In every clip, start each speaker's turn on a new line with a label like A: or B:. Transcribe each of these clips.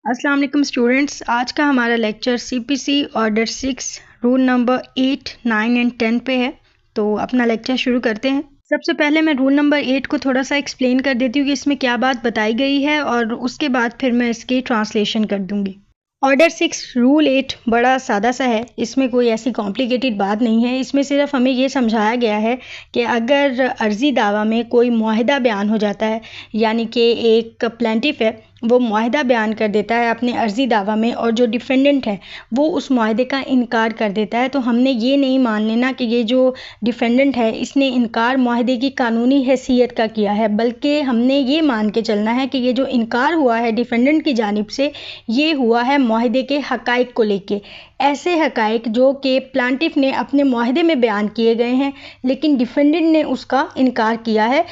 A: السلام علیکم اسٹوڈنٹس، آج کا ہمارا lecture C P C order 6 rule number 8، 9 and 10 پہ ہے۔ تو اپنا لیکچر شروع کرتے ہیں۔ سب سے پہلے میں رول نمبر 8 کو تھوڑا سا ایکسپلین کر دیتی ہوں کہ اس میں کیا بات بتائی گئی ہے، اور اس کے بعد پھر میں اس کی ٹرانسلیشن کر دوں گی۔ آرڈر 6 رول 8 بڑا سادہ سا ہے، اس میں کوئی ایسی کمپلیکیٹڈ بات نہیں ہے۔ اس میں صرف ہمیں یہ سمجھایا گیا ہے کہ اگر عرضی دعویٰ میں کوئی معاہدہ بیان ہو جاتا ہے، یعنی کہ ایک پلینٹف ہے وہ معاہدہ بیان کر دیتا ہے اپنے عرضی دعویٰ میں، اور جو ڈیفینڈنٹ ہے وہ اس معاہدے کا انکار کر دیتا ہے، تو ہم نے یہ نہیں مان لینا کہ یہ جو ڈیفینڈنٹ ہے اس نے انکار معاہدے کی قانونی حیثیت کا کیا ہے، بلکہ ہم نے یہ مان کے چلنا ہے کہ یہ جو انکار ہوا ہے ڈیفینڈنٹ کی جانب سے، یہ ہوا ہے معاہدے کے حقائق کو لے کے، ایسے حقائق جو کہ پلانٹف نے اپنے معاہدے میں بیان کیے گئے ہیں لیکن ڈیفینڈنٹ نے اس کا انکار کیا ہے،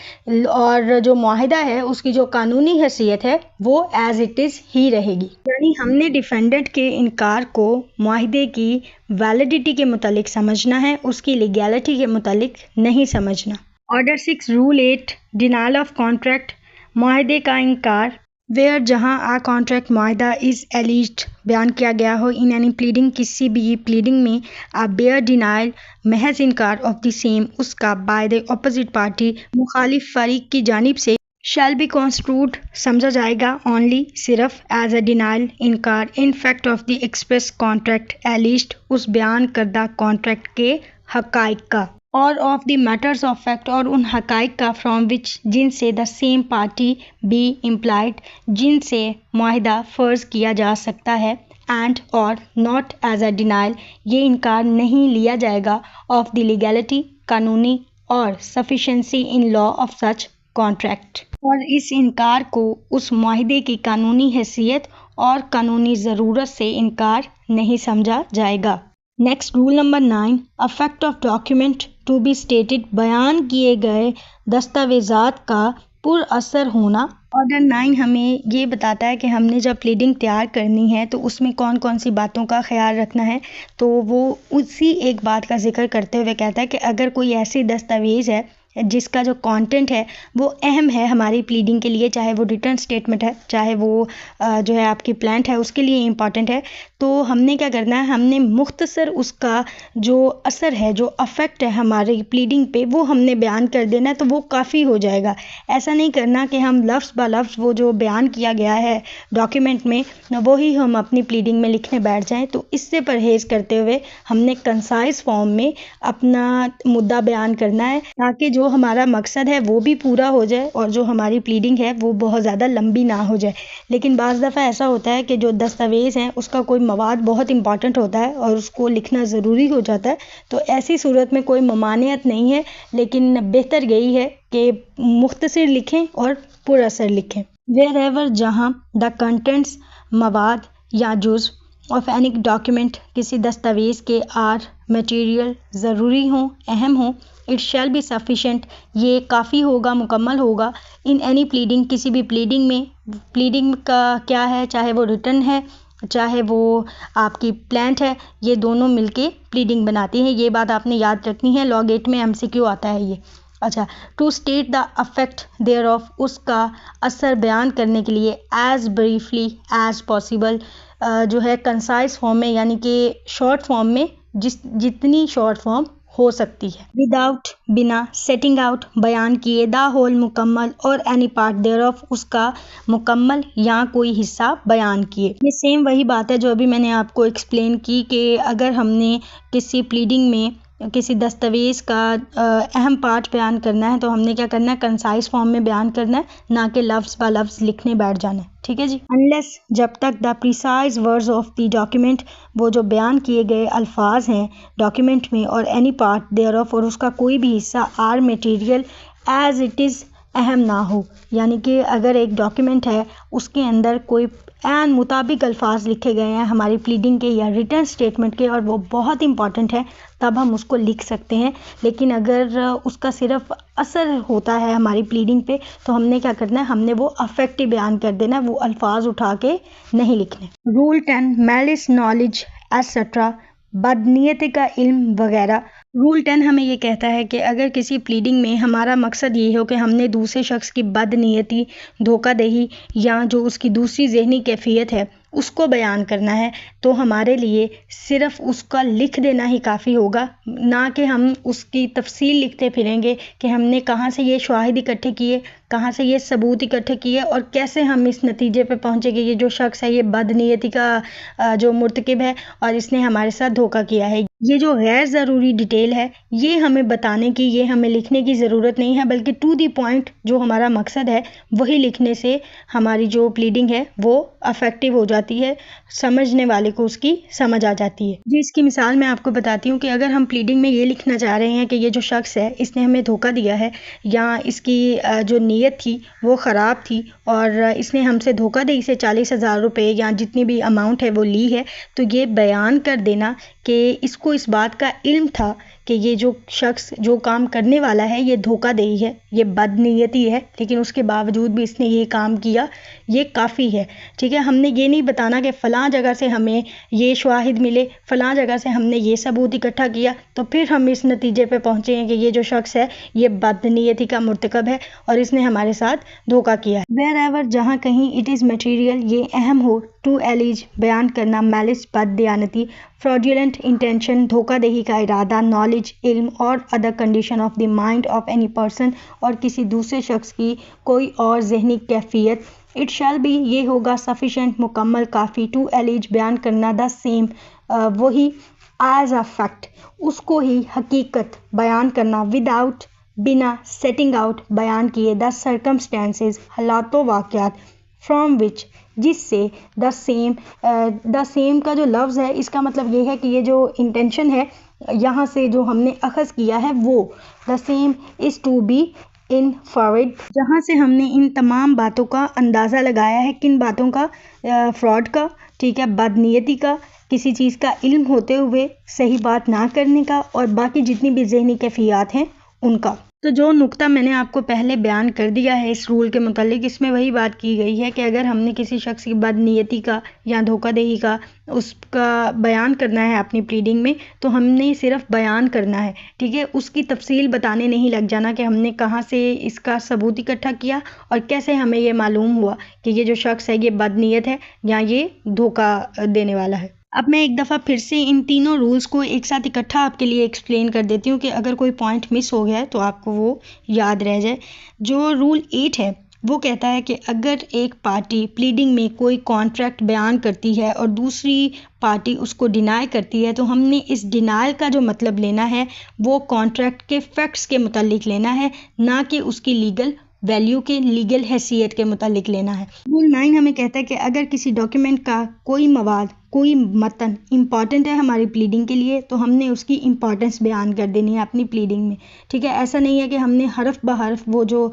A: اور جو معاہدہ ہے اس کی جو قانونی حیثیت ہے وہ ایز اٹ از ہی رہے گی۔ یعنی ہم نے ڈیفینڈنٹ کے انکار کو معاہدے کی ویلیڈیٹی کے متعلق سمجھنا ہے، اس کی لیگیلٹی کے متعلق نہیں سمجھنا۔ Order 6 rule 8 denial of contract, معاہدے کا انکار، ویئر جہاں آ کانٹریکٹ معاہدہ از ایلیجڈ بیان کیا گیا ہو ان اینی پلیڈنگ، کسی بھی پلیڈنگ میں آ بیئر ڈینائل محض انکار آف دی سیم اس کا بائی دی اپوزٹ پارٹی مخالف فریق کی جانب سے شیل بی کنسٹروڈ سمجھا جائے گا اونلی صرف ایز اے ڈینائل انکار in fact of the express contract alleged اس بیان کردہ کانٹریکٹ کے حقائق کا، اور of the matters of fact اور ان حقائق کا فرام وچ جن سے the same party be implied جن سے معاہدہ فرض کیا جا سکتا ہے، اینڈ اور ناٹ ایز اے ڈینائل یہ انکار نہیں لیا جائے گا آف دی لیگیلٹی قانونی اور sufficiency in law of such contract, اور اس انکار کو اس معاہدے کی قانونی حیثیت اور قانونی ضرورت سے انکار نہیں سمجھا جائے گا۔ Next rule number 9، effect of document to be stated, بیان کیے گئے دستاویزات کا پر اثر ہونا۔ آرڈر 9 ہمیں یہ بتاتا ہے کہ ہم نے جب پلیڈنگ تیار کرنی ہے تو اس میں کون کون سی باتوں کا خیال رکھنا ہے، تو وہ اسی ایک بات کا ذکر کرتے ہوئے کہتا ہے کہ اگر کوئی ایسی دستاویز ہے جس کا جو کانٹینٹ ہے وہ اہم ہے ہماری پلیڈنگ کے لیے، چاہے وہ ریٹن اسٹیٹمنٹ ہے، چاہے وہ جو ہے آپ کی پلانٹ ہے اس کے لیے امپورٹنٹ ہے، تو ہم نے کیا کرنا ہے، ہم نے مختصر اس کا جو اثر ہے، جو افیکٹ ہے ہماری پلیڈنگ پہ، وہ ہم نے بیان کر دینا ہے، تو وہ کافی ہو جائے گا۔ ایسا نہیں کرنا کہ ہم لفظ با لفظ وہ جو بیان کیا گیا ہے ڈاکیومنٹ میں وہی ہم اپنی پلیڈنگ میں لکھنے بیٹھ جائیں، تو اس سے پرہیز کرتے ہوئے ہم نے کنسائز فارم میں اپنا مدعا بیان کرنا ہے، تاکہ جو ہمارا مقصد ہے وہ بھی پورا ہو جائے اور جو ہماری پلیڈنگ ہے وہ بہت زیادہ لمبی نہ ہو جائے۔ لیکن بعض دفعہ ایسا ہوتا ہے کہ جو دستاویز ہیں اس کا کوئی مواد بہت امپورٹنٹ ہوتا ہے اور اس کو لکھنا ضروری ہو جاتا ہے، تو ایسی صورت میں کوئی ممانعت نہیں ہے، لیکن بہتر یہی ہے کہ مختصر لکھیں اور پر اثر لکھیں۔ ویئر ایور جہاں دا کنٹینٹس مواد یا جزء آف اینی ڈاکیومنٹ کسی دستاویز کے آر مٹیریل ضروری ہوں، اہم ہوں، اٹ شیل بی سفیشینٹ یہ کافی ہوگا، مکمل ہوگا، ان اینی پلیڈنگ کسی بھی پلیڈنگ میں۔ پلیڈنگ کا کیا ہے، چاہے وہ ریٹن ہے چاہے وہ آپ کی پلانٹ ہے، یہ دونوں مل کے پلیڈنگ بناتی ہیں، یہ بات آپ نے یاد رکھنی ہے، لاگ 8 میں MCQ آتا ہے یہ۔ اچھا، to state the effect thereof اس کا اثر بیان کرنے کے لیے ایز بریفلی ایز پاسبل جو ہے کنسائز فارم میں، یعنی کہ شارٹ فارم میں جتنی شارٹ فارم ہو سکتی ہے، وداؤٹ بنا سیٹنگ آؤٹ بیان کیے، دا ہول مکمل، اور اینی پارٹ دیئر آف اس کا مکمل یا کوئی حصہ بیان کیے۔ یہ سیم وہی بات ہے جو ابھی میں نے آپ کو ایکسپلین کی کہ اگر ہم نے کسی پلیڈنگ میں کسی دستاویز کا اہم پارٹ بیان کرنا ہے تو ہم نے کیا کرنا ہے، کنسائز فارم میں بیان کرنا ہے، نہ کہ لفظ با لفظ لکھنے بیٹھ جانا ہے، ٹھیک ہے جی۔ انلیس جب تک the precise words of the document وہ جو بیان کیے گئے الفاظ ہیں ڈاکیومنٹ میں، اور اینی پارٹ دیئر آف اور اس کا کوئی بھی حصہ or material as it is اہم نہ ہو، یعنی کہ اگر ایک ڈاکیومنٹ ہے اس کے اندر کوئی عین مطابق الفاظ لکھے گئے ہیں ہماری پلیڈنگ کے یا ریٹن اسٹیٹمنٹ کے اور وہ بہت امپورٹنٹ ہے، تب ہم اس کو لکھ سکتے ہیں، لیکن اگر اس کا صرف اثر ہوتا ہے ہماری پلیڈنگ پہ تو ہم نے کیا کرنا ہے، ہم نے وہ افیکٹ ہی بیان کر دینا ہے، وہ الفاظ اٹھا کے نہیں لکھنے۔ رول 10 میلس نالج ایٹسٹرا، بدنیتی کا علم وغیرہ۔ رول 10 ہمیں یہ کہتا ہے کہ اگر کسی پلیڈنگ میں ہمارا مقصد یہ ہو کہ ہم نے دوسرے شخص کی بد نیتی، دھوکہ دہی یا جو اس کی دوسری ذہنی کیفیت ہے اس کو بیان کرنا ہے تو ہمارے لیے صرف اس کا لکھ دینا ہی کافی ہوگا، نہ کہ ہم اس کی تفصیل لکھتے پھریں گے کہ ہم نے کہاں سے یہ شواہد اکٹھے کیے، کہاں سے یہ ثبوت اکٹھے کیے اور کیسے ہم اس نتیجے پہ پہنچے کہ یہ جو شخص ہے یہ بدنیتی کا جو مرتکب ہے اور اس نے ہمارے ساتھ دھوکہ کیا ہے۔ یہ جو غیر ضروری ڈیٹیل ہے یہ ہمیں بتانے کی، یہ ہمیں لکھنے کی ضرورت نہیں ہے، بلکہ ٹو دی پوائنٹ جو ہمارا مقصد ہے وہی لکھنے سے ہماری جو پلیڈنگ ہے وہ افیکٹو ہو جاتی ہے، سمجھنے والے کو اس کی سمجھ آ جاتی ہے۔ جی، اس کی مثال میں آپ کو بتاتی ہوں کہ اگر ہم پلیڈنگ میں یہ لکھنا چاہ رہے ہیں کہ یہ جو شخص ہے اس نے ہمیں دھوکہ دیا ہے یا اس کی جو نیت تھی وہ خراب تھی اور اس نے ہم سے دھوکہ دہی سے 40,000 روپے یا جتنی بھی اماؤنٹ ہے وہ لی ہے، تو یہ بیان کر دینا کہ اس کو اس بات کا علم تھا کہ یہ جو شخص جو کام کرنے والا ہے یہ دھوکہ دہی ہے، یہ بدنیتی ہے، لیکن اس کے باوجود بھی اس نے یہ کام کیا، یہ کافی ہے۔ ٹھیک ہے، ہم نے یہ نہیں بتانا کہ فلاں جگہ سے ہمیں یہ شواہد ملے، فلاں جگہ سے ہم نے یہ ثبوت اکٹھا کیا تو پھر ہم اس نتیجے پہ پہنچے ہیں کہ یہ جو شخص ہے یہ بدنیتی کا مرتکب ہے اور اس نے ہمارے ساتھ دھوکہ کیا ہے۔ ویر ایور جہاں کہیں اٹ از مٹیریل، یہ اہم ہو، ٹو ایلیج بیان کرنا، میلس بد دیانتی، fraudulent intention دھوکہ دہی کا ارادہ، نالج علم اور other condition of the mind of any person اور کسی دوسرے شخص کی کوئی اور ذہنی کیفیت، اٹ شیل بی یہ ہوگا سفیشینٹ مکمل کافی، ٹو ایلیج بیان کرنا، دا سیم وہی، ایز اے فیکٹ اس کو ہی حقیقت بیان کرنا، وداؤٹ بنا سیٹنگ آؤٹ بیان کیے، دا سرکمسٹانسز حالات و واقعات، فرام وچ جس سے دا سیم کا جو لفظ ہے اس کا مطلب یہ ہے کہ یہ جو انٹینشن ہے یہاں سے جو ہم نے اخذ کیا ہے وہ the same is to be inferred, جہاں سے ہم نے ان تمام باتوں کا اندازہ لگایا ہے، کن باتوں کا، فراڈ کا، ٹھیک ہے، بدنیتی کا، کسی چیز کا علم ہوتے ہوئے صحیح بات نہ کرنے کا اور باقی جتنی بھی ذہنی کیفیات ہیں ان کا۔ تو جو نقطہ میں نے آپ کو پہلے بیان کر دیا ہے اس رول کے متعلق، اس میں وہی بات کی گئی ہے کہ اگر ہم نے کسی شخص کی بدنیتی کا یا دھوکہ دہی کا اس کا بیان کرنا ہے اپنی پلیڈنگ میں تو ہم نے صرف بیان کرنا ہے، ٹھیک ہے، اس کی تفصیل بتانے نہیں لگ جانا کہ ہم نے کہاں سے اس کا ثبوت اکٹھا کیا اور کیسے ہمیں یہ معلوم ہوا کہ یہ جو شخص ہے یہ بدنیت ہے یا یہ دھوکہ دینے والا ہے۔ اب میں ایک دفعہ پھر سے ان تینوں رولز کو ایک ساتھ اکٹھا آپ کے لیے ایکسپلین کر دیتی ہوں کہ اگر کوئی پوائنٹ مس ہو گیا ہے تو آپ کو وہ یاد رہ جائے۔ جو رول 8 ہے وہ کہتا ہے کہ اگر ایک پارٹی پلیڈنگ میں کوئی کانٹریکٹ بیان کرتی ہے اور دوسری پارٹی اس کو ڈینائی کرتی ہے تو ہم نے اس ڈینائل کا جو مطلب لینا ہے وہ کانٹریکٹ کے فیکٹس کے متعلق لینا ہے، نہ کہ اس کی لیگل ویلیو کے، لیگل حیثیت کے متعلق لینا ہے۔ رول 9 ہمیں کہتا ہے کہ اگر کسی ڈاکیومنٹ کا کوئی مواد، کوئی متن امپورٹنٹ ہے ہماری پلیڈنگ کے لیے تو ہم نے اس کی امپورٹنس بیان کر دینی ہے اپنی پلیڈنگ میں، ٹھیک ہے، ایسا نہیں ہے کہ ہم نے حرف بحرف وہ جو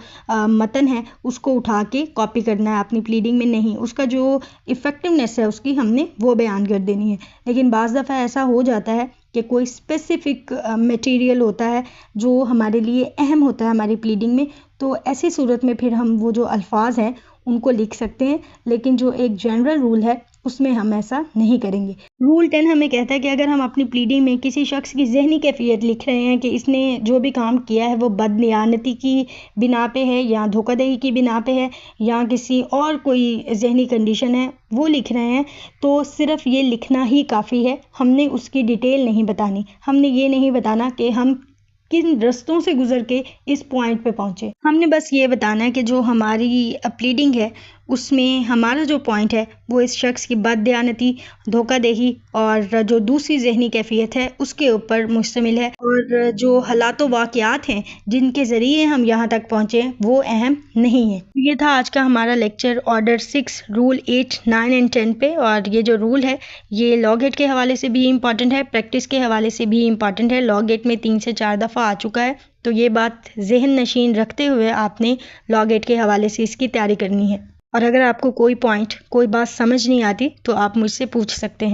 A: متن ہے اس کو اٹھا کے کاپی کرنا ہے اپنی پلیڈنگ میں، نہیں، اس کا جو افیکٹونیس ہے اس کی ہم نے وہ بیان کر دینی ہے۔ لیکن بعض دفعہ ایسا ہو جاتا ہے کہ کوئی اسپیسیفک میٹیریل ہوتا ہے جو ہمارے لیے اہم ہوتا ہے ہماری پلیڈنگ میں، تو ایسی صورت میں پھر ہم وہ جو الفاظ ہیں ان کو لکھ سکتے ہیں، لیکن جو ایک جنرل رول ہے اس میں ہم ایسا نہیں کریں گے۔ رول 10 ہمیں کہتا ہے کہ اگر ہم اپنی پلیڈنگ میں کسی شخص کی ذہنی کیفیت لکھ رہے ہیں کہ اس نے جو بھی کام کیا ہے وہ بددیانتی کی بنا پہ ہے یا دھوکہ دہی کی بنا پہ ہے یا کسی اور کوئی ذہنی کنڈیشن ہے وہ لکھ رہے ہیں تو صرف یہ لکھنا ہی کافی ہے، ہم نے اس کی ڈیٹیل نہیں بتانی، ہم نے یہ نہیں بتانا کہ ہم کن رستوں سے گزر کے اس پوائنٹ پہ پہنچے، ہم نے بس یہ بتانا ہے کہ جو ہماری پلیڈنگ ہے اس میں ہمارا جو پوائنٹ ہے وہ اس شخص کی بددیانتی، دھوکہ دہی اور جو دوسری ذہنی کیفیت ہے اس کے اوپر مشتمل ہے، اور جو حالات و واقعات ہیں جن کے ذریعے ہم یہاں تک پہنچے وہ اہم نہیں ہیں۔ یہ تھا آج کا ہمارا لیکچر آرڈر 6 رول 8، 9 اور 10 پہ، اور یہ جو رول ہے یہ لا گیٹ کے حوالے سے بھی امپورٹنٹ ہے، پریکٹس کے حوالے سے بھی امپورٹنٹ ہے، لا گیٹ میں 3 سے 4 دفعہ آ چکا ہے، تو یہ بات ذہن نشین رکھتے ہوئے آپ نے لا گیٹ کے حوالے سے اس کی تیاری کرنی ہے۔ اور اگر آپ کو کوئی پوائنٹ، کوئی بات سمجھ نہیں آتی تو آپ مجھ سے پوچھ سکتے ہیں۔